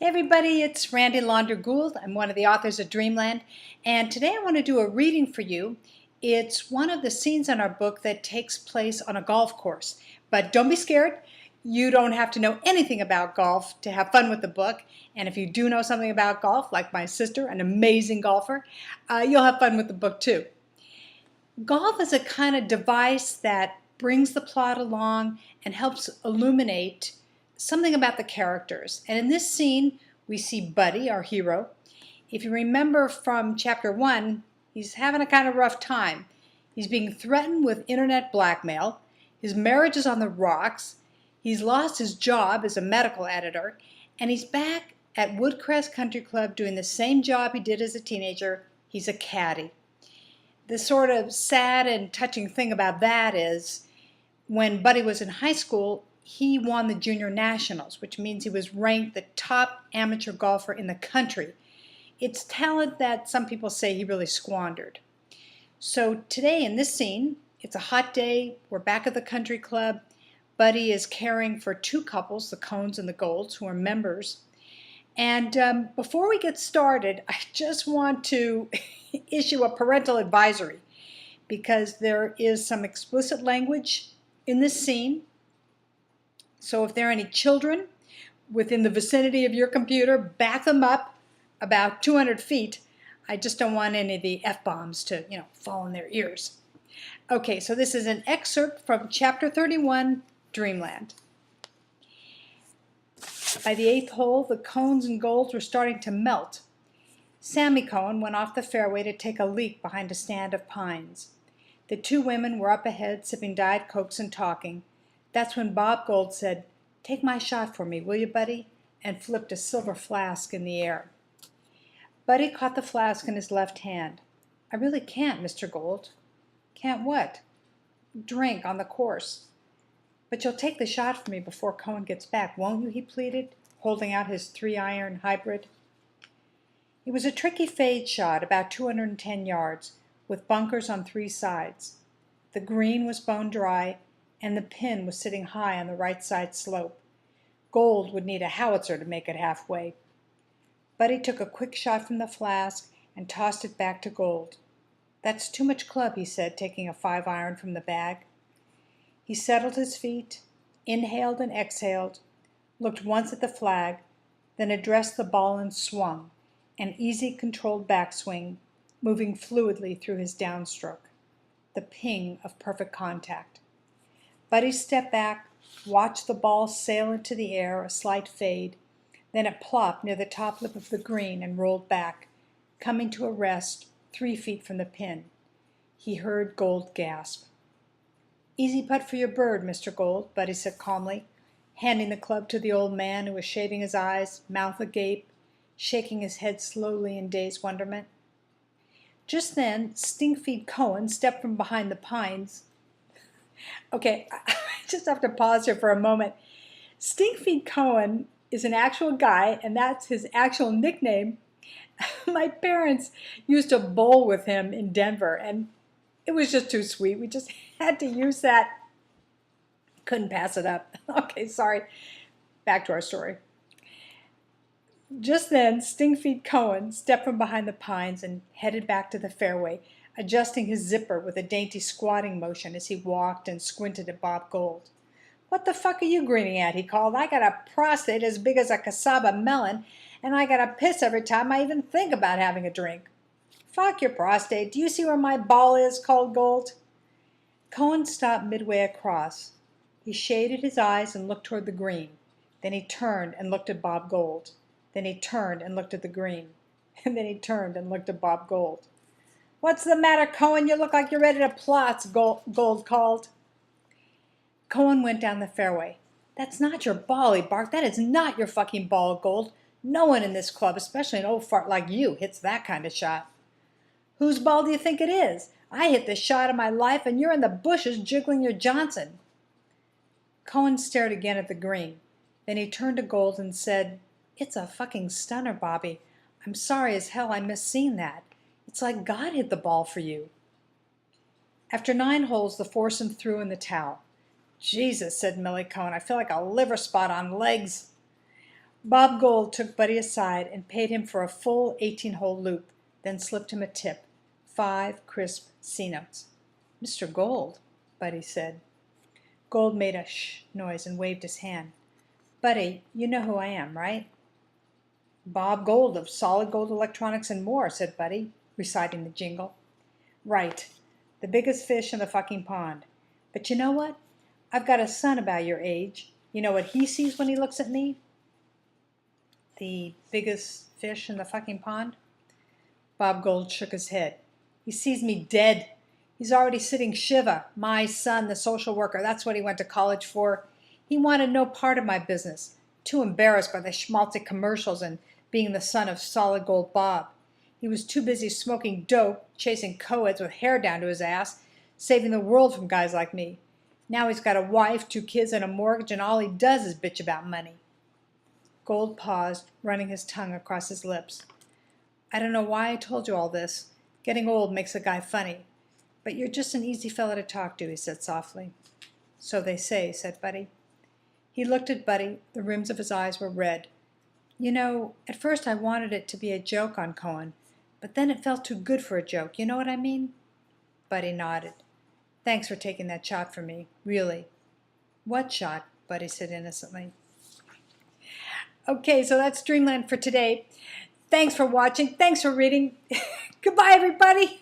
Hey everybody, it's Randi Gould. I'm one of the authors of Dreamland, and today I want to do a reading for you. It's one of the scenes in our book that takes place on a golf course. But don't be scared. You don't have to know anything about golf to have fun with the book. And if you do know something about golf, like my sister, an amazing golfer, you'll have fun with the book too. Golf is a kind of device that brings the plot along and helps illuminate something about the characters. And in this scene, we see Buddy, our hero. If you remember from chapter 1, he's having a kind of rough time. He's being threatened with internet blackmail. His marriage is on the rocks. He's lost his job as a medical editor. And he's back at Woodcrest Country Club doing the same job he did as a teenager. He's a caddy. The sort of sad and touching thing about that is when Buddy was in high school, he won the junior nationals, which means he was ranked the top amateur golfer in the country. It's talent that some people say he really squandered. So today in this scene, it's a hot day. We're back at the country club. Buddy is caring for two couples, the Cohns and the Goulds, who are members. And before we get started, I just want to issue a parental advisory because there is some explicit language in this scene. So if there are any children within the vicinity of your computer, back them up about 200 feet. I just don't want any of the F-bombs to, fall in their ears. Okay, so this is an excerpt from Chapter 31, Dreamland. By the 8th hole, the Cohns and Goulds were starting to melt. Sammy Cohen went off the fairway to take a leak behind a stand of pines. The two women were up ahead, sipping Diet Cokes and talking. That's when Bob Gould said, "Take my shot for me, will you, Buddy?" and flipped a silver flask in the air. Buddy caught the flask in his left hand. "I really can't, Mr. Gould." "Can't what?" "Drink on the course." "But you'll take the shot for me before Cohen gets back, won't you?" he pleaded, holding out his 3-iron hybrid. It was a tricky fade shot, about 210 yards, with bunkers on 3 sides. The green was bone dry, and the pin was sitting high on the right side slope. Gould would need a howitzer to make it halfway. Buddy took a quick shot from the flask and tossed it back to Gould. "That's too much club," he said, taking a 5-iron from the bag. He settled his feet, inhaled and exhaled, looked once at the flag, then addressed the ball and swung, an easy, controlled backswing, moving fluidly through his downstroke. The ping of perfect contact. Buddy stepped back, watched the ball sail into the air, a slight fade. Then it plopped near the top lip of the green and rolled back, coming to a rest 3 feet from the pin. He heard Gould gasp. "Easy putt for your bird, Mr. Gould," Buddy said calmly, handing the club to the old man who was shading his eyes, mouth agape, shaking his head slowly in dazed wonderment. Just then, Stinkfeed Cohen stepped from behind the pines. Okay, I just have to pause here for a moment. Stinkfeed Cohen is an actual guy, and that's his actual nickname. My parents used to bowl with him in Denver, and it was just too sweet. We just had to use that. Couldn't pass it up. Okay, sorry. Back to our story. Just then, Stinkfeed Cohen stepped from behind the pines and headed back to the fairway, adjusting his zipper with a dainty squatting motion as he walked and squinted at Bob Gould. "What the fuck are you grinning at?" he called. "I got a prostate as big as a cassava melon, and I gotta piss every time I even think about having a drink." "Fuck your prostate. Do you see where my ball is?" called Gould. Cohen stopped midway across. He shaded his eyes and looked toward the green. Then he turned and looked at Bob Gould. Then he turned and looked at the green. And then he turned and looked at Bob Gould. "What's the matter, Cohen? You look like you're ready to plot," Gould called. Cohen went down the fairway. "That's not your ball," he barked. "That is not your fucking ball, Gould. No one in this club, especially an old fart like you, hits that kind of shot." "Whose ball do you think it is? I hit the shot of my life, and you're in the bushes jiggling your Johnson." Cohen stared again at the green. Then he turned to Gould and said, "It's a fucking stunner, Bobby. I'm sorry as hell I missed seeing that. It's like God hit the ball for you." After 9 holes, the foursome threw in the towel. "Jesus," said Millie Cohen, "I feel like a liver spot on legs." Bob Gold took Buddy aside and paid him for a full 18-hole loop, then slipped him a tip, 5 crisp C-notes. "Mr. Gold," Buddy said. Gold made a shh noise and waved his hand. "Buddy, you know who I am, right?" "Bob Gold of Solid Gold Electronics and More," said Buddy, reciting the jingle. "Right. The biggest fish in the fucking pond. But you know what? I've got a son about your age. You know what he sees when he looks at me?" "The biggest fish in the fucking pond?" Bob Gold shook his head. "He sees me dead. He's already sitting Shiva. My son, the social worker, that's what he went to college for. He wanted no part of my business. Too embarrassed by the schmaltzy commercials and being the son of Solid Gold Bob. He was too busy smoking dope, chasing co-eds with hair down to his ass, saving the world from guys like me. Now he's got a wife, 2 kids, and a mortgage, and all he does is bitch about money." Gold paused, running his tongue across his lips. "I don't know why I told you all this. Getting old makes a guy funny. But you're just an easy fellow to talk to," he said softly. "So they say," said Buddy. He looked at Buddy. The rims of his eyes were red. "You know, at first I wanted it to be a joke on Cohen, but then it felt too good for a joke. You know what I mean?" Buddy nodded. "Thanks for taking that shot for me. Really." "What shot?" Buddy said innocently. Okay, so that's Dreamland for today. Thanks for watching. Thanks for reading. Goodbye, everybody.